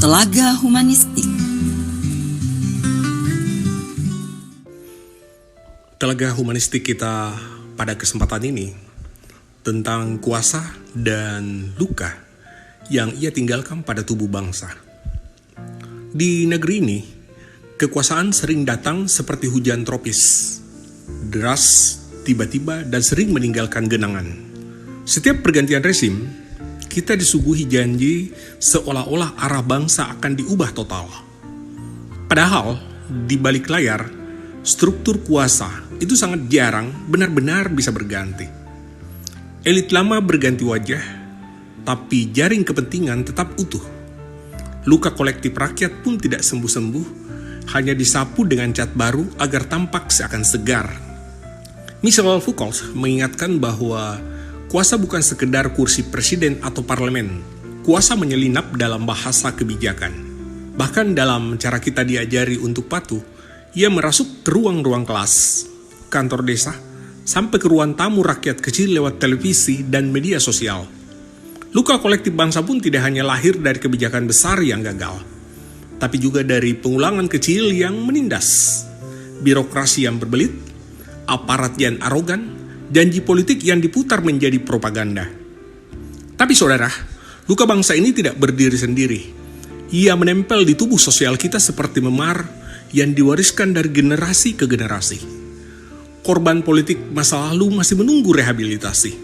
Telaga Humanistik. Telaga humanistik kita pada kesempatan ini tentang kuasa dan luka yang ia tinggalkan pada tubuh bangsa. Di negeri ini, kekuasaan sering datang seperti hujan tropis, deras, tiba-tiba, dan sering meninggalkan genangan. Setiap pergantian rezim, kita disuguhi janji seolah-olah arah bangsa akan diubah total. Padahal, di balik layar, struktur kuasa itu sangat jarang benar-benar bisa berganti. Elit lama berganti wajah, tapi jaring kepentingan tetap utuh. Luka kolektif rakyat pun tidak sembuh-sembuh, hanya disapu dengan cat baru agar tampak seakan segar. Michel Foucault mengingatkan bahwa kuasa bukan sekedar kursi presiden atau parlemen. Kuasa menyelinap dalam bahasa kebijakan. Bahkan dalam cara kita diajari untuk patuh, ia merasuk ke ruang-ruang kelas, kantor desa, sampai ke ruang tamu rakyat kecil lewat televisi dan media sosial. Luka kolektif bangsa pun tidak hanya lahir dari kebijakan besar yang gagal, tapi juga dari pengulangan kecil yang menindas, birokrasi yang berbelit, aparat yang arogan, janji politik yang diputar menjadi propaganda. Tapi saudara, luka bangsa ini tidak berdiri sendiri. Ia menempel di tubuh sosial kita seperti memar yang diwariskan dari generasi ke generasi. Korban politik masa lalu masih menunggu rehabilitasi.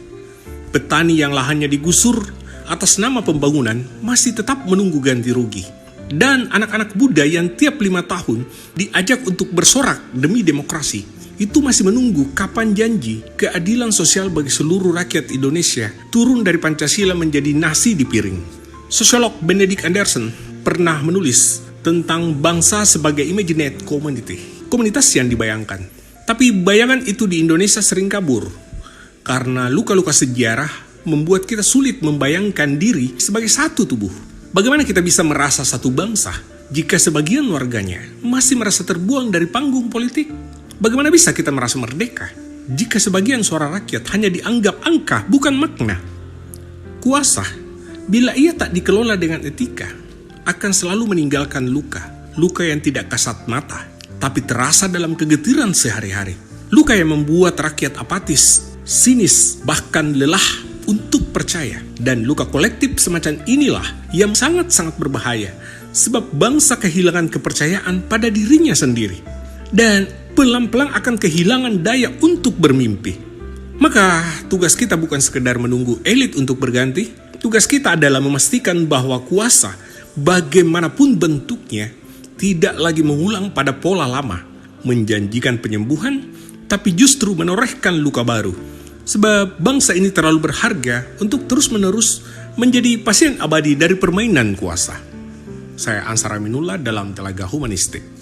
Petani yang lahannya digusur atas nama pembangunan masih tetap menunggu ganti rugi. Dan anak-anak muda yang tiap 5 tahun diajak untuk bersorak demi demokrasi, itu masih menunggu kapan janji keadilan sosial bagi seluruh rakyat Indonesia turun dari Pancasila menjadi nasi di piring. Sosiolog Benedict Anderson pernah menulis tentang bangsa sebagai imaginate community, komunitas yang dibayangkan. Tapi bayangan itu di Indonesia sering kabur, karena luka-luka sejarah membuat kita sulit membayangkan diri sebagai satu tubuh. Bagaimana kita bisa merasa satu bangsa jika sebagian warganya masih merasa terbuang dari panggung politik? Bagaimana bisa kita merasa merdeka jika sebagian suara rakyat hanya dianggap angka, bukan makna? Kuasa, bila ia tak dikelola dengan etika, akan selalu meninggalkan luka yang tidak kasat mata, tapi terasa dalam kegetiran sehari-hari. Luka yang membuat rakyat apatis, sinis, bahkan lelah untuk percaya. Dan luka kolektif semacam inilah yang sangat-sangat berbahaya, sebab bangsa kehilangan kepercayaan pada dirinya sendiri, dan pelan-pelan akan kehilangan daya untuk bermimpi. Maka tugas kita bukan sekedar menunggu elit untuk berganti, tugas kita adalah memastikan bahwa kuasa, bagaimanapun bentuknya, tidak lagi mengulang pada pola lama, menjanjikan penyembuhan, tapi justru menorehkan luka baru. Sebab bangsa ini terlalu berharga untuk terus-menerus menjadi pasien abadi dari permainan kuasa. Saya Ansar Aminullah dalam Telaga Humanistik.